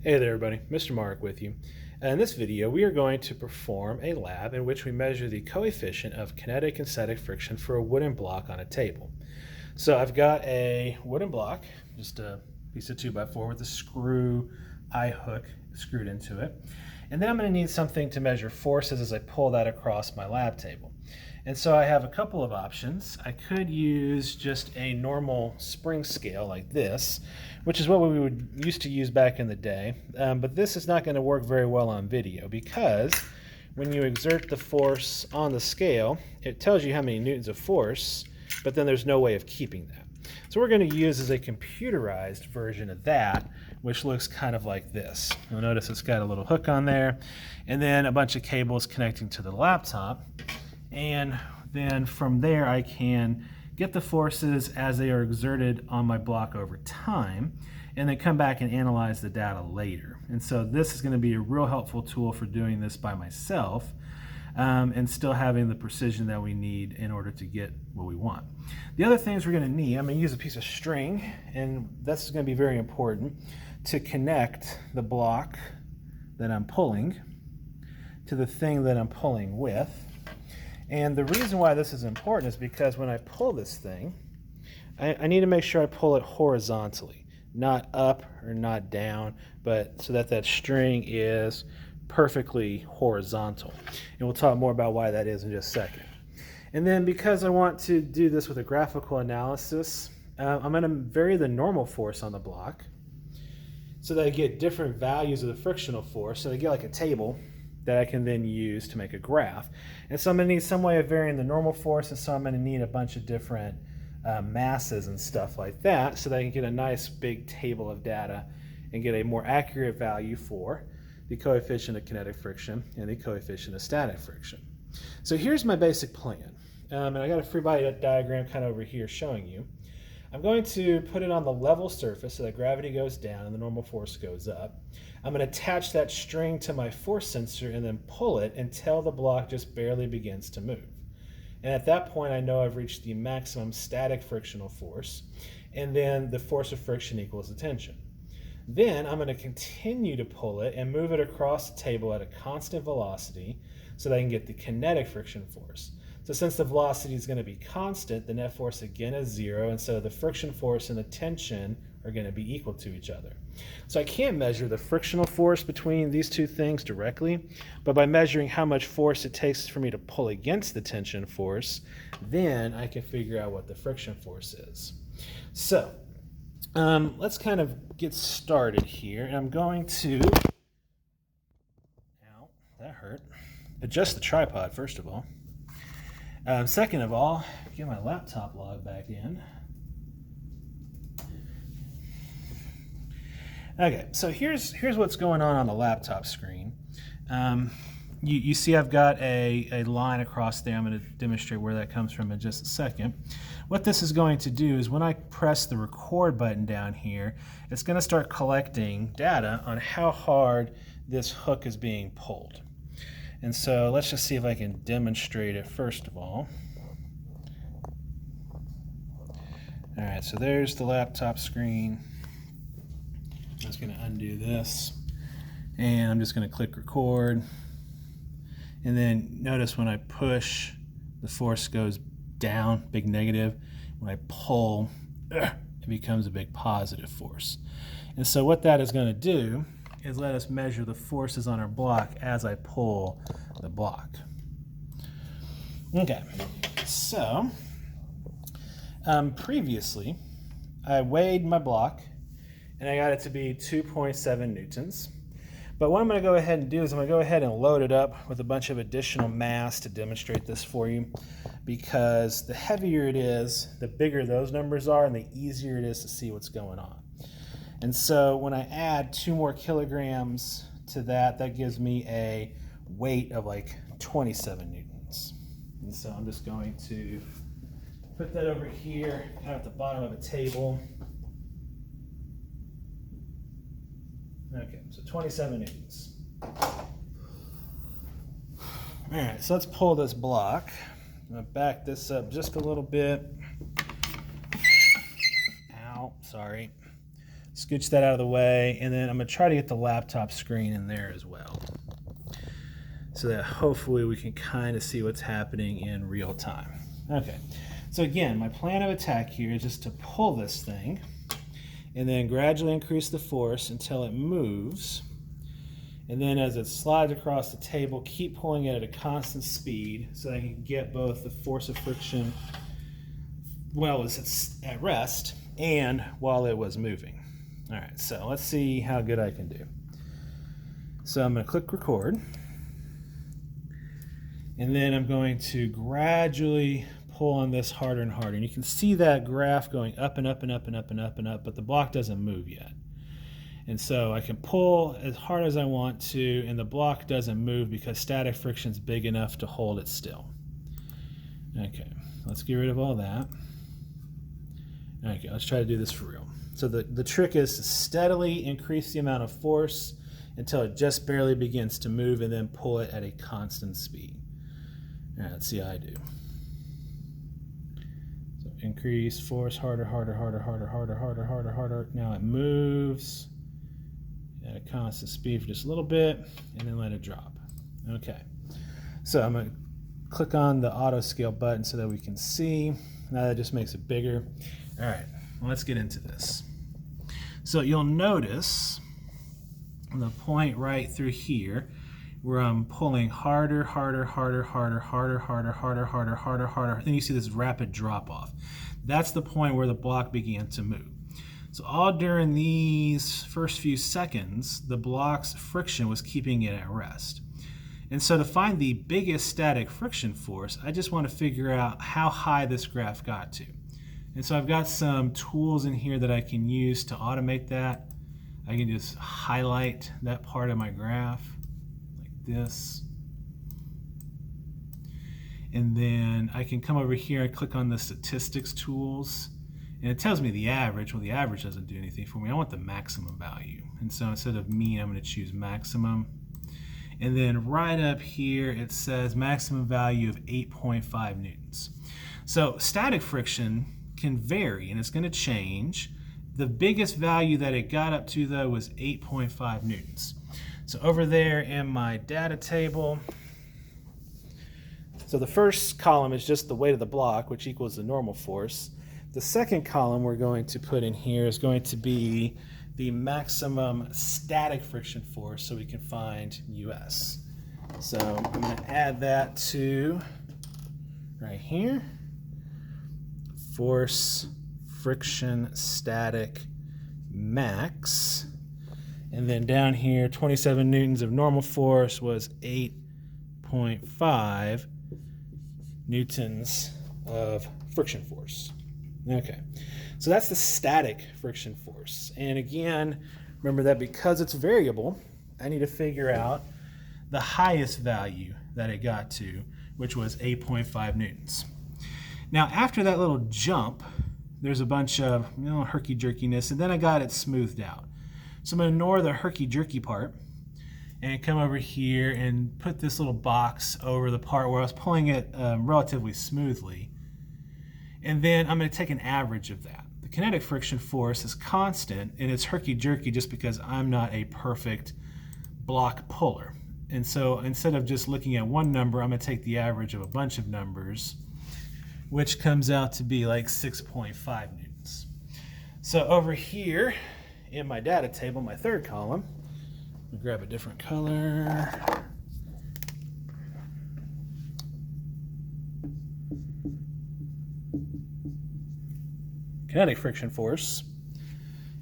Hey there everybody, Mr. Mark with you. In this video we are going to perform a lab in which we measure the coefficient of kinetic and static friction for a wooden block on a table. So I've got a wooden block, just a piece of 2x4 with a screw eye hook screwed into it. And then I'm going to need something to measure forces as I pull that across my lab table. And so I have a couple of options. I could use just a normal spring scale like this, which is what we would used to use back in the day. But this is not going to work very well on video because when you exert the force on the scale, it tells you how many newtons of force, but then there's no way of keeping that. So what we're going to use is a computerized version of that, which looks kind of like this. You'll notice it's got a little hook on there, and then a bunch of cables connecting to the laptop. And then from there I can get the forces as they are exerted on my block over time, and then come back and analyze the data later. And so this is going to be a real helpful tool for doing this by myself, and still having the precision that we need in order to get what we want. The other things we're going to need, I'm going to use a piece of string, and this is going to be very important to connect the block that I'm pulling to the thing that I'm pulling with. And the reason why this is important is because when I pull this thing, I need to make sure I pull it horizontally, not up or not down, but so that that string is perfectly horizontal. And we'll talk more about why that is in just a second. And then because I want to do this with a graphical analysis, I'm going to vary the normal force on the block so that I get different values of the frictional force, so I get like a table that I can then use to make a graph. And so I'm going to need some way of varying the normal force, and so I'm going to need a bunch of different masses and stuff like that so that I can get a nice big table of data and get a more accurate value for the coefficient of kinetic friction and the coefficient of static friction. So here's my basic plan. And I got a free body diagram kind of over here showing you. I'm going to put it on the level surface so that gravity goes down and the normal force goes up. I'm going to attach that string to my force sensor and then pull it until the block just barely begins to move. And at that point I know I've reached the maximum static frictional force, and then the force of friction equals the tension. Then I'm going to continue to pull it and move it across the table at a constant velocity so that I can get the kinetic friction force. So since the velocity is going to be constant, the net force again is 0, and so the friction force and the tension are going to be equal to each other. So I can't measure the frictional force between these two things directly, but by measuring how much force it takes for me to pull against the tension force, then I can figure out what the friction force is. So let's kind of get started here, and I'm going to, ow, that hurt, adjust the tripod first of all. Second of all, get my laptop log back in. Okay, so here's what's going on the laptop screen. You see I've got a line across there. I'm going to demonstrate where that comes from in just a second. What this is going to do is when I press the record button down here, it's going to start collecting data on how hard this hook is being pulled. And so let's just see if I can demonstrate it first of all. All right, so there's the laptop screen. I'm just going to undo this, and I'm just going to click record. And then notice when I push, the force goes down, big negative. When I pull, it becomes a big positive force. And so what that is going to do is let us measure the forces on our block as I pull the block. Okay, so previously I weighed my block and I got it to be 2.7 newtons. But what I'm going to go ahead and do is I'm going to go ahead and load it up with a bunch of additional mass to demonstrate this for you, because the heavier it is, the bigger those numbers are, and the easier it is to see what's going on. And so when I add 2 more kilograms to that, that gives me a weight of like 27 newtons. And so I'm just going to put that over here, kind of at the bottom of a table. Okay, so 27 newtons. All right, so let's pull this block. I'm going to back this up just a little bit. Ow, sorry. Scooch that out of the way, and then I'm going to try to get the laptop screen in there as well, so that hopefully we can kind of see what's happening in real time. Okay, so again, my plan of attack here is just to pull this thing and then gradually increase the force until it moves. And then as it slides across the table, keep pulling it at a constant speed so that I can get both the force of friction while it's at rest and while it was moving. All right, so let's see how good I can do. So I'm going to click record. And then I'm going to gradually pull on this harder and harder. And you can see that graph going up and up and up and up and up and up, but the block doesn't move yet. And so I can pull as hard as I want to, and the block doesn't move because static friction is big enough to hold it still. Okay, let's get rid of all that. Okay, let's try to do this for real. So the trick is to steadily increase the amount of force until it just barely begins to move, and then pull it at a constant speed. All right, let's see how I do. So increase force, harder, harder, harder, harder, harder, harder, harder, harder. Now it moves at a constant speed for just a little bit, and then let it drop. Okay, so I'm going to click on the auto scale button so that we can see. Now that just makes it bigger. All right, well, let's get into this. So you'll notice the point right through here where I'm pulling harder, harder, harder, harder, harder, harder, harder, harder, harder, harder. Then you see this rapid drop off. That's the point where the block began to move. So all during these first few seconds, the block's friction was keeping it at rest. And so to find the biggest static friction force, I just want to figure out how high this graph got to. And so I've got some tools in here that I can use to automate that. I can just highlight that part of my graph like this. And then I can come over here and click on the statistics tools. And it tells me the average. Well, the average doesn't do anything for me. I want the maximum value. And so instead of mean, I'm going to choose maximum. And then right up here, it says maximum value of 8.5 newtons. So static friction can vary, and it's going to change. The biggest value that it got up to, though, was 8.5 newtons. So over there in my data table, so the first column is just the weight of the block, which equals the normal force. The second column we're going to put in here is going to be the maximum static friction force, so we can find US. So I'm going to add that to right here. Force, friction, static, max. And then down here, 27 newtons of normal force was 8.5 newtons of friction force. Okay, so that's the static friction force. And again, remember that because it's variable, I need to figure out the highest value that it got to, which was 8.5 newtons. Now, after that little jump, there's a bunch of herky-jerkiness, and then I got it smoothed out. So I'm going to ignore the herky-jerky part and come over here and put this little box over the part where I was pulling it relatively smoothly. And then I'm going to take an average of that. The kinetic friction force is constant, and it's herky-jerky just because I'm not a perfect block puller. And so instead of just looking at one number, I'm going to take the average of a bunch of numbers, which comes out to be like 6.5 newtons. So over here in my data table, my third column, I'll grab a different color. Kinetic friction force.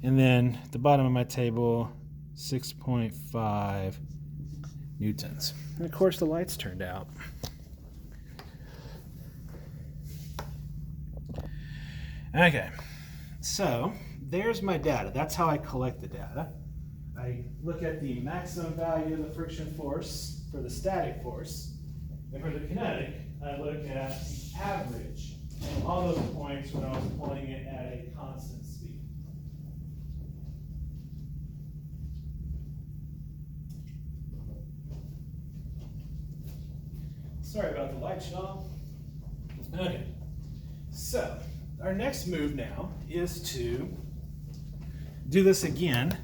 And then at the bottom of my table, 6.5 newtons. And of course the lights turned out. Okay, so there's my data. That's how I collect the data. I look at the maximum value of the friction force for the static force, and for the kinetic, I look at the average of all those points when I was pulling it at a constant speed. Sorry about the light, Sean. Okay, so our next move now is to do this again,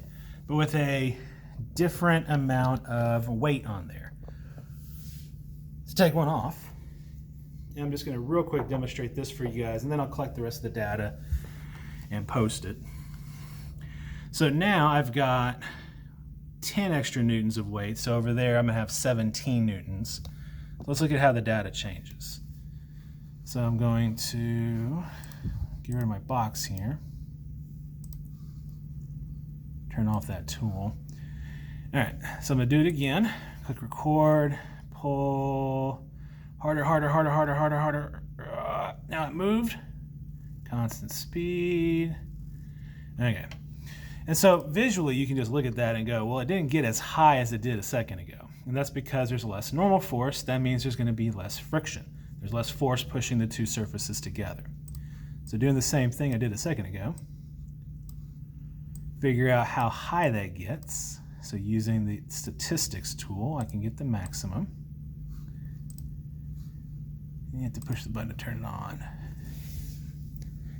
but with a different amount of weight on there. Let's take one off. And I'm just going to real quick demonstrate this for you guys, and then I'll collect the rest of the data and post it. So now I've got 10 extra newtons of weight. So over there I'm going to have 17 newtons. So let's look at how the data changes. So I'm going to get rid of my box here. Turn off that tool. All right, so I'm going to do it again. Click record, pull, harder, harder, harder, harder, harder, harder. Now it moved. Constant speed. Okay. And so visually you can just look at that and go, well, it didn't get as high as it did a second ago. And that's because there's less normal force. That means there's going to be less friction. There's less force pushing the two surfaces together. So doing the same thing I did a second ago. Figure out how high that gets. So using the statistics tool, I can get the maximum. You have to push the button to turn it on.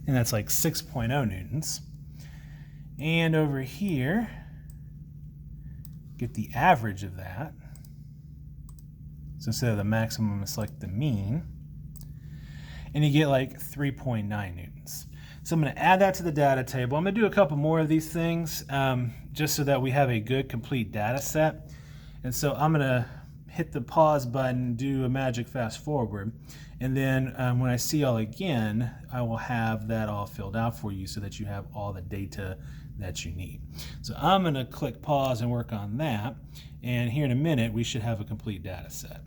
And that's like 6.0 newtons. And over here, get the average of that. So instead of the maximum, it's like the mean. And you get like 3.9 newtons. So I'm going to add that to the data table. I'm going to do a couple more of these things just so that we have a good complete data set. And so I'm going to hit the pause button, do a magic fast forward, and then when I see y'all again, I will have that all filled out for you so that you have all the data that you need. So I'm going to click pause and work on that, and here in a minute we should have a complete data set.